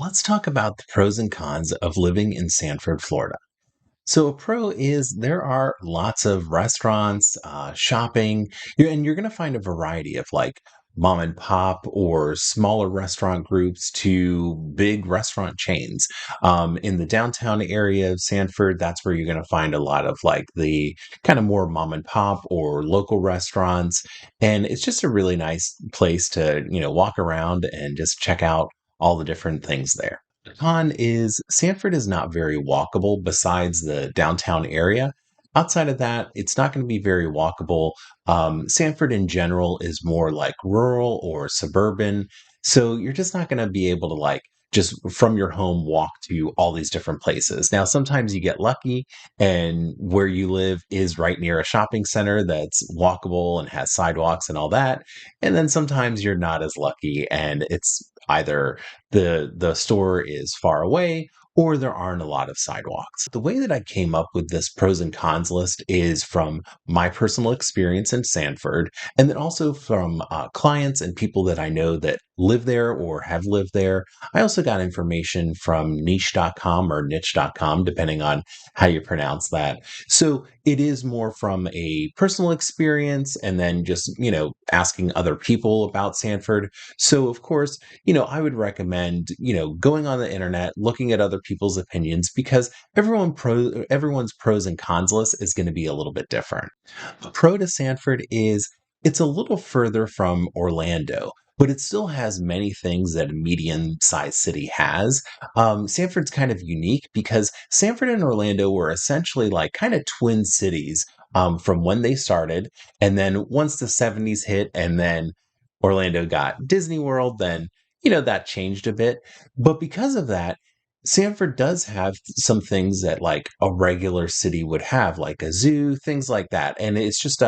Let's talk about the pros and cons of living in Sanford, Florida. So, a pro is there are lots of restaurants, shopping, and you're going to find a variety of like mom and pop or smaller restaurant groups to big restaurant chains. In the downtown area of Sanford, that's where you're going to find a lot of like the kind of more mom and pop or local restaurants. And it's just a really nice place to, walk around and just check out all the different things there. The con is Sanford is not very walkable besides the downtown area. Outside of that, it's not going to be very walkable. Sanford in general is more like rural or suburban. So you're just not going to be able to like just from your home walk to all these different places. Now, sometimes you get lucky and where you live is right near a shopping center that's walkable and has sidewalks and all that. And then sometimes you're not as lucky and it's either the store is far away or there aren't a lot of sidewalks. The way that I came up with this pros and cons list is from my personal experience in Sanford, and then also from clients and people that I know that live there or have lived there. I also got information from niche.com or niche.com, depending on how you pronounce that. So it is more from a personal experience and then just, asking other people about Sanford. So, of course, I would recommend, going on the internet, looking at other people's opinions because everyone's pros and cons list is going to be a little bit different. A pro to Sanford is it's a little further from Orlando, but it still has many things that a medium-sized city has. Sanford's kind of unique because Sanford and Orlando were essentially like kind of twin cities from when they started, and then once the '70s hit, and then Orlando got Disney World, then that changed a bit. But because of that, Sanford does have some things that like a regular city would have, like a zoo, things like that. And it's just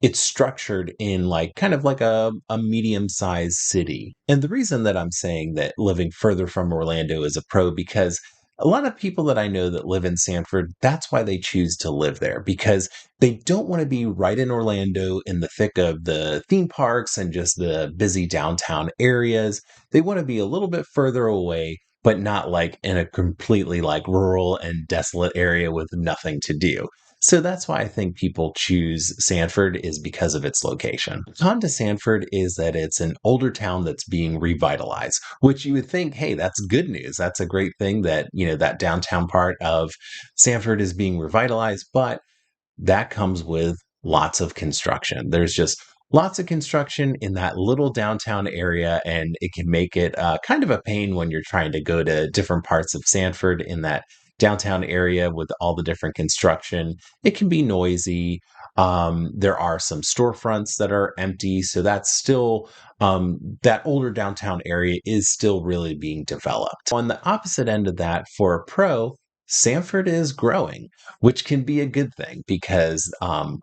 it's structured in like kind of like a medium-sized city. And the reason that I'm saying that living further from Orlando is a pro because a lot of people that I know that live in Sanford, that's why they choose to live there because they don't want to be right in Orlando in the thick of the theme parks and just the busy downtown areas. They want to be a little bit further away, but not like in a completely like rural and desolate area with nothing to do. So that's why I think people choose Sanford is because of its location. Con to Sanford is that it's an older town that's being revitalized, which you would think, hey, that's good news. That's a great thing that, that downtown part of Sanford is being revitalized, but that comes with lots of construction. There's just lots of construction in that little downtown area, and it can make it kind of a pain when you're trying to go to different parts of Sanford in that downtown area with all the different construction. It can be noisy. There are some storefronts that are empty, so that's still that older downtown area is still really being developed. On the opposite end of that, for a pro, Sanford is growing, which can be a good thing because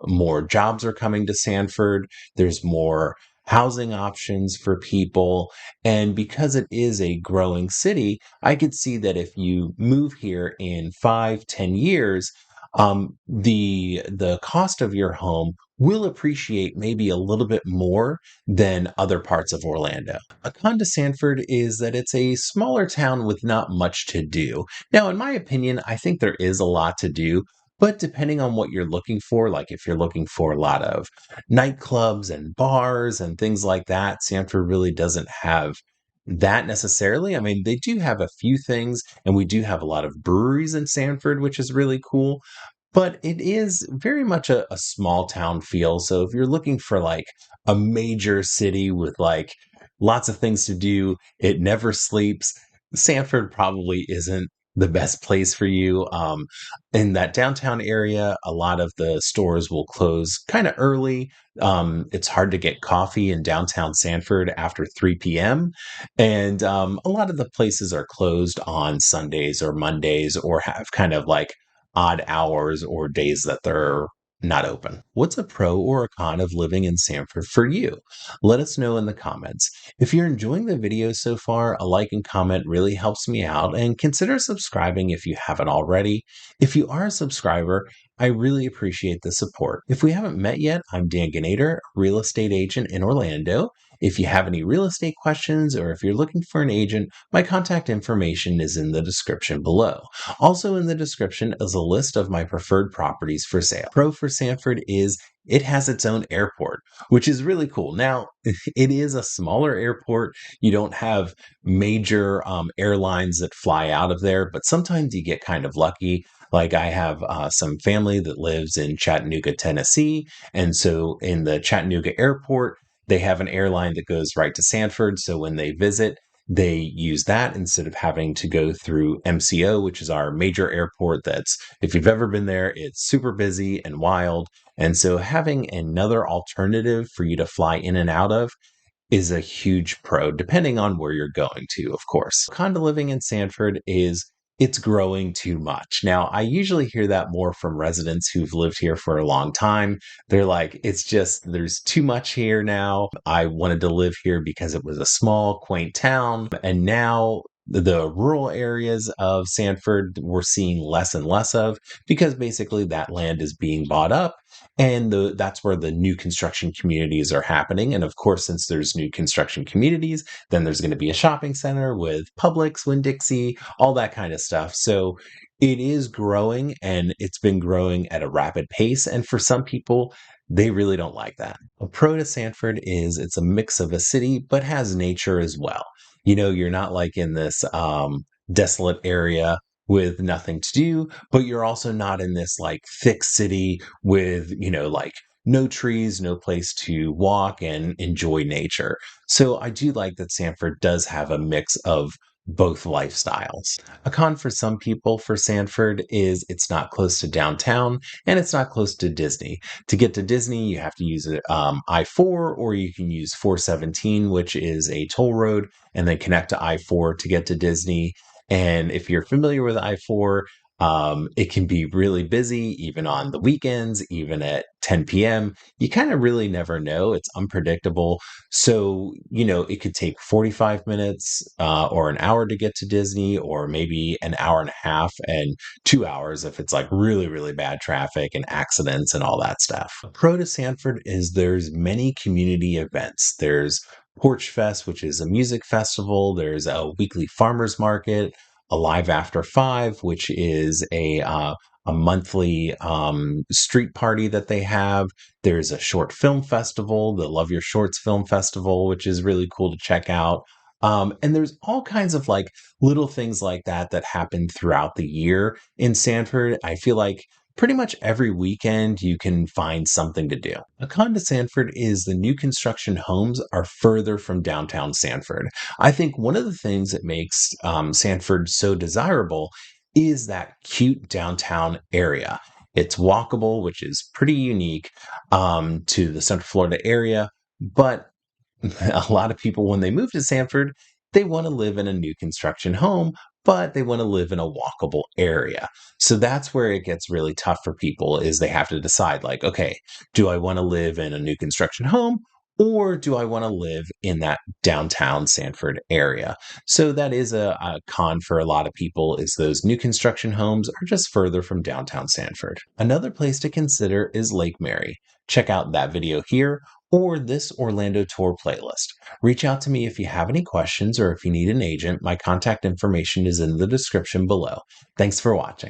more jobs are coming to Sanford. There's more housing options for people. And because it is a growing city, I could see that if you move here in 5, 10 years, the cost of your home will appreciate maybe a little bit more than other parts of Orlando. A con to Sanford is that it's a smaller town with not much to do. Now, in my opinion, I think there is a lot to do, but depending on what you're looking for, like if you're looking for a lot of nightclubs and bars and things like that, Sanford really doesn't have that necessarily. I mean, they do have a few things, and we do have a lot of breweries in Sanford, which is really cool, but it is very much a small town feel. So if you're looking for like a major city with like lots of things to do, it never sleeps, Sanford probably isn't the best place for you. In that downtown area, a lot of the stores will close kind of early. It's hard to get coffee in downtown Sanford after 3 p.m. And a lot of the places are closed on Sundays or Mondays or have kind of like odd hours or days that they're not open. What's a pro or a con of living in Sanford for you? Let us know in the comments. If you're enjoying the video so far, a like and comment really helps me out, and consider subscribing if you haven't already. If you are a subscriber, I really appreciate the support. If we haven't met yet, I'm Dan Ginader, real estate agent in Orlando, If you have any real estate questions or if you're looking for an agent, my contact information is in the description below. Also in the description is a list of my preferred properties for sale. Pro for Sanford is it has its own airport, which is really cool. Now, it is a smaller airport. You don't have major airlines that fly out of there, but sometimes you get kind of lucky. Like I have some family that lives in Chattanooga, Tennessee. And so in the Chattanooga airport, they have an airline that goes right to Sanford. So when they visit, they use that instead of having to go through MCO, which is our major airport. That's, if you've ever been there, it's super busy and wild. And so having another alternative for you to fly in and out of is a huge pro, depending on where you're going to, of course. Condo living in Sanford is it's growing too much. Now, I usually hear that more from residents who've lived here for a long time. They're like, it's just, there's too much here now. I wanted to live here because it was a small, quaint town. And now the rural areas of Sanford, we're seeing less and less of because basically that land is being bought up and that's where the new construction communities are happening. And of course, since there's new construction communities, then there's going to be a shopping center with Publix, Winn-Dixie, all that kind of stuff. So it is growing and it's been growing at a rapid pace. And for some people, they really don't like that. A pro to Sanford is it's a mix of a city, but has nature as well. You know, you're not like in this desolate area with nothing to do, but you're also not in this like thick city with, like no trees, no place to walk and enjoy nature. So I do like that Sanford does have a mix of both lifestyles. A con for some people for Sanford is it's not close to downtown and it's not close to Disney. To get to Disney, you have to use I-4 or you can use 417, which is a toll road, and then connect to I-4 to get to Disney. And if you're familiar with I-4, it can be really busy, even on the weekends, even at 10 p.m. You kind of really never know. It's unpredictable. So, it could take 45 minutes or an hour to get to Disney, or maybe an hour and a half and 2 hours if it's like really, really bad traffic and accidents and all that stuff. A pro to Sanford is there's many community events. There's Porchfest, which is a music festival. There's a weekly farmers market, Alive After Five, which is a monthly street party that they have. There's a short film festival, the Love Your Shorts Film Festival, which is really cool to check out. And there's all kinds of like little things like that that happen throughout the year in Sanford. I feel like pretty much every weekend you can find something to do. A con to Sanford is the new construction homes are further from downtown Sanford. I think one of the things that makes Sanford so desirable is that cute downtown area. It's walkable, which is pretty unique to the Central Florida area, but a lot of people, when they move to Sanford, they want to live in a new construction home, but they want to live in a walkable area. So that's where it gets really tough for people is they have to decide like, okay, do I want to live in a new construction home or do I want to live in that downtown Sanford area? So that is a con for a lot of people is those new construction homes are just further from downtown Sanford. Another place to consider is Lake Mary. Check out that video here or this Orlando tour playlist. Reach out to me if you have any questions or if you need an agent. My contact information is in the description below. Thanks for watching.